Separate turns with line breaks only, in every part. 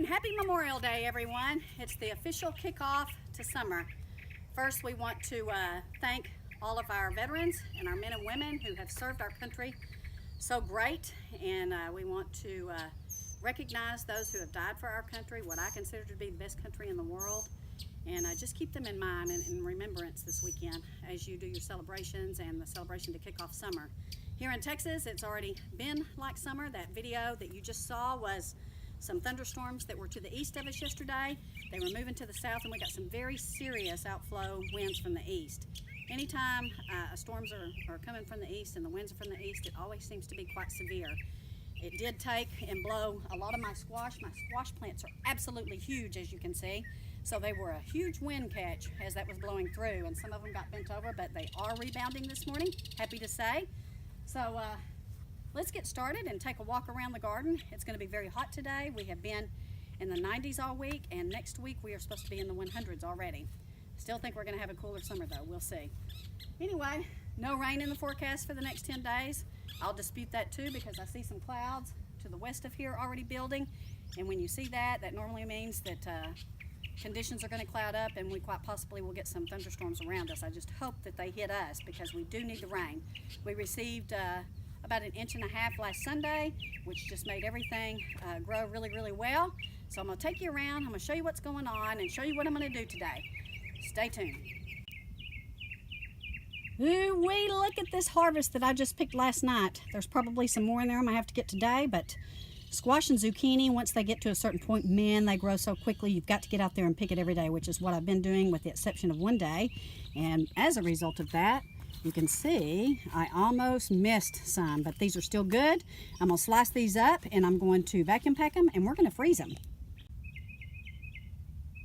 and happy Memorial Day, everyone. It's the official kickoff to summer. First, we want to thank all of our veterans and our men and women who have served our country so great, and we want to recognize those who have died for our country, what I consider to be the best country in the world, and just keep them in mind and in remembrance this weekend as you do your celebrations and the celebration to kick off summer. Here in Texas, it's already been like summer. That video that you just saw was some thunderstorms that were to the east of us yesterday. They were moving to the south, and we got some very serious outflow winds from the east. Anytime storms are coming from the east and the winds are from the east, it always seems to be quite severe. It did take and blow a lot of my squash. My squash plants are absolutely huge, as you can see. So they were a huge wind catch as that was blowing through, and some of them got bent over, but they are rebounding this morning, happy to say. So let's get started and take a walk around the garden. It's going to be very hot today. We have been in the 90s all week, and next week we are supposed to be in the 100s already. Still think we're going to have a cooler summer though, we'll see. Anyway, no rain in the forecast for the next 10 days. I'll dispute that too because I see some clouds to the west of here already building, and when you see that, that normally means that conditions are going to cloud up and we quite possibly will get some thunderstorms around us. I just hope that they hit us because we do need the rain. We received about 1.5 inches last Sunday, which just made everything grow really, really well. So I'm going to take you around, I'm going to show you what's going on and show you what I'm going to do today. Stay tuned. Ooh-wee, look at this harvest that I just picked last night. There's probably some more in there I'm going to have to get today, but squash and zucchini, once they get to a certain point, man, they grow so quickly. You've got to get out there and pick it every day, which is what I've been doing with the exception of one day. And as a result of that, you can see I almost missed some, but these are still good. I'm going to slice these up and I'm going to vacuum pack them and we're going to freeze them.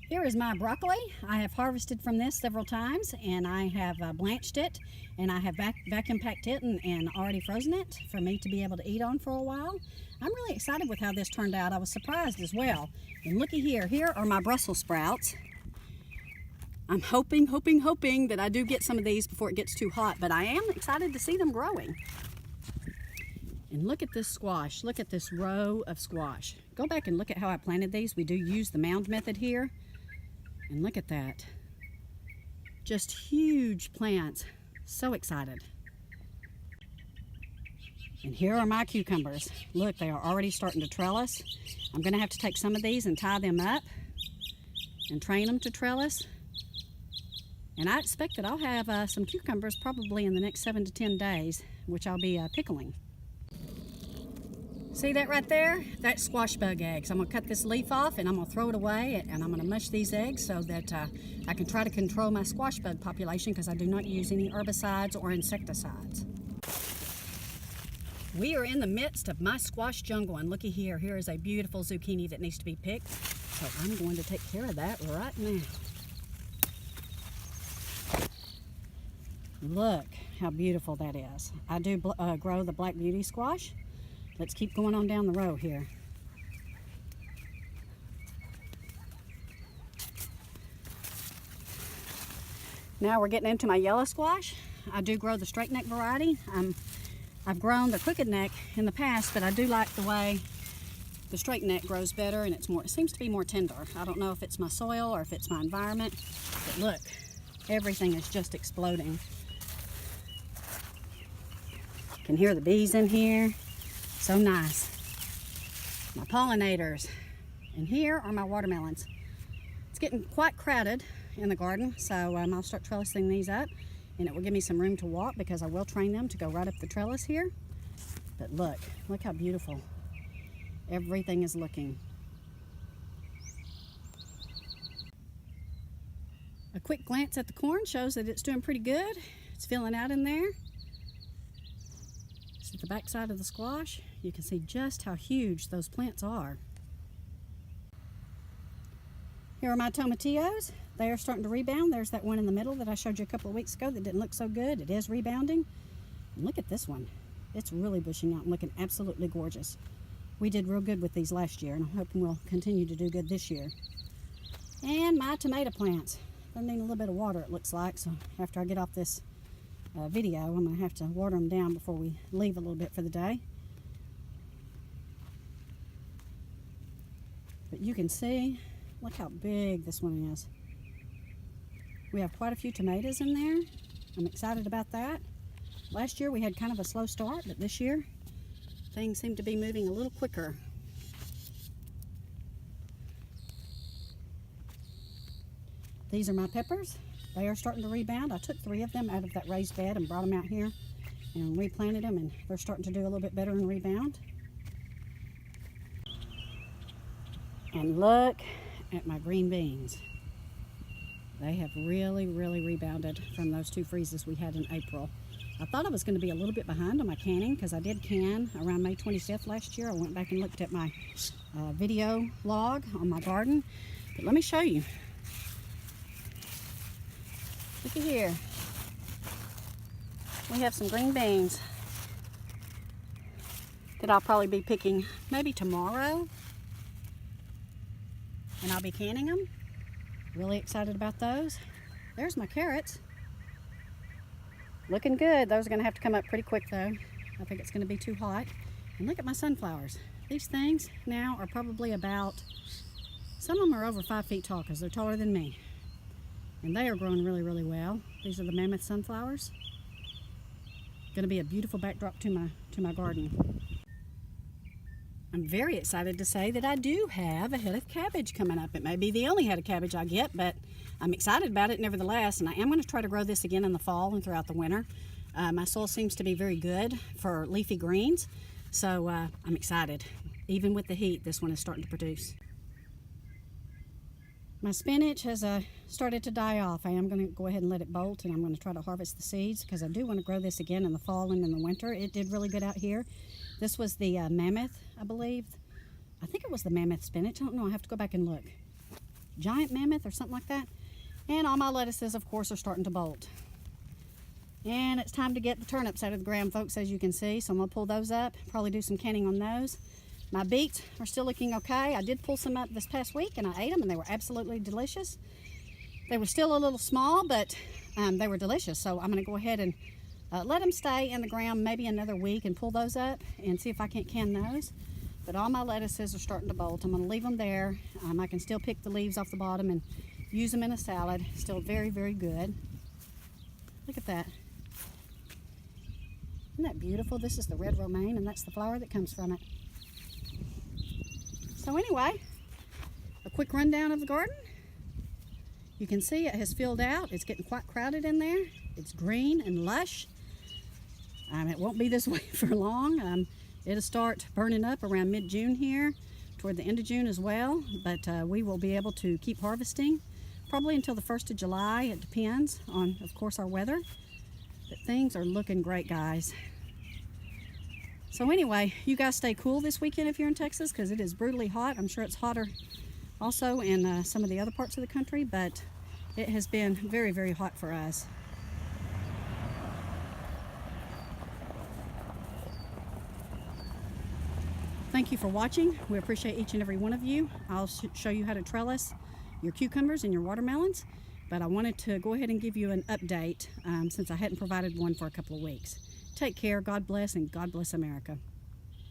Here is my broccoli. I have harvested from this several times, and I have blanched it, and I have vacuum packed it and already frozen it for me to be able to eat on for a while. I'm really excited with how this turned out. I was surprised as well. And looky here. Here are my Brussels sprouts. I'm hoping that I do get some of these before it gets too hot, but I am excited to see them growing. And look at this squash. Look at this row of squash. Go back and look at how I planted these. We do use the mound method here. And look at that. Just huge plants. So excited. And here are my cucumbers. Look, they are already starting to trellis. I'm going to have to take some of these and tie them up and train them to trellis. And I expect that I'll have some cucumbers probably in the next 7 to 10 days, which I'll be pickling. See that right there? That's squash bug eggs. I'm going to cut this leaf off and I'm going to throw it away, and I'm going to mush these eggs so that I can try to control my squash bug population because I do not use any herbicides or insecticides. We are in the midst of my squash jungle, and looky here. Here is a beautiful zucchini that needs to be picked. So I'm going to take care of that right now. Look how beautiful that is. I do grow the black beauty squash. Let's keep going on down the row here. Now we're getting into my yellow squash. I do grow the straight neck variety. I've grown the crooked neck in the past, but I do like the way the straight neck grows better, and it seems to be more tender. I don't know if it's my soil or if it's my environment, but look, everything is just exploding. You can hear the bees in here. So nice. My pollinators. And here are my watermelons. It's getting quite crowded in the garden, so I'll start trellising these up, and it will give me some room to walk because I will train them to go right up the trellis here. But look how beautiful everything is looking. A quick glance at the corn shows that it's doing pretty good. It's filling out in there. At the back side of the squash, you can see just how huge those plants are. Here are my tomatillos. They are starting to rebound. There's that one in the middle that I showed you a couple of weeks ago that didn't look so good. It is rebounding. And look at this one. It's really bushing out and looking absolutely gorgeous. We did real good with these last year, and I'm hoping we'll continue to do good this year. And my tomato plants. They need a little bit of water, it looks like, so after I get off this video, I'm going to have to water them down before we leave a little bit for the day. But you can see, look how big this one is. We have quite a few tomatoes in there. I'm excited about that. Last year we had kind of a slow start, but this year things seem to be moving a little quicker. These are my peppers. They are starting to rebound. I took 3 of them out of that raised bed and brought them out here and replanted them, and they're starting to do a little bit better and rebound. And look at my green beans. They have really, really rebounded from those 2 freezes we had in April. I thought I was going to be a little bit behind on my canning because I did can around May 25th last year. I went back and looked at my video log on my garden. But let me show you. Look at here. We have some green beans that I'll probably be picking maybe tomorrow. And I'll be canning them. Really excited about those. There's my carrots. Looking good. Those are going to have to come up pretty quick though. I think it's going to be too hot. And look at my sunflowers. These things now are probably about, some of them are over 5 feet tall because they're taller than me. And they are growing really, really well. These are the mammoth sunflowers. Going to be a beautiful backdrop to my garden. I'm very excited to say that I do have a head of cabbage coming up. It may be the only head of cabbage I get, but I'm excited about it nevertheless, and I am going to try to grow this again in the fall and throughout the winter. My soil seems to be very good for leafy greens, so I'm excited. Even with the heat, this one is starting to produce. My spinach has started to die off. I am going to go ahead and let it bolt, and I'm going to try to harvest the seeds because I do want to grow this again in the fall and in the winter. It did really good out here. This was the mammoth, I believe. I think it was the mammoth spinach. I don't know. I have to go back and look. Giant mammoth or something like that. And all my lettuces, of course, are starting to bolt. And it's time to get the turnips out of the ground, folks, as you can see. So I'm going to pull those up, probably do some canning on those. My beets are still looking okay. I did pull some up this past week, and I ate them, and they were absolutely delicious. They were still a little small, but they were delicious. So I'm going to go ahead and let them stay in the ground maybe another week and pull those up and see if I can't can those. But all my lettuces are starting to bolt. I'm going to leave them there. I can still pick the leaves off the bottom and use them in a salad. Still very, very good. Look at that. Isn't that beautiful? This is the red romaine, and that's the flower that comes from it. So anyway, a quick rundown of the garden. You can see it has filled out. It's getting quite crowded in there. It's green and lush. It won't be this way for long. It'll start burning up around mid-June here, toward the end of June as well. But we will be able to keep harvesting probably until the 1st of July. It depends on, of course, our weather. But things are looking great, guys. So anyway, you guys stay cool this weekend if you're in Texas because it is brutally hot. I'm sure it's hotter also in some of the other parts of the country, but it has been very, very hot for us. Thank you for watching. We appreciate each and every one of you. I'll show you how to trellis your cucumbers and your watermelons, but I wanted to go ahead and give you an update since I hadn't provided one for a couple of weeks. Take care, God bless, and God bless America.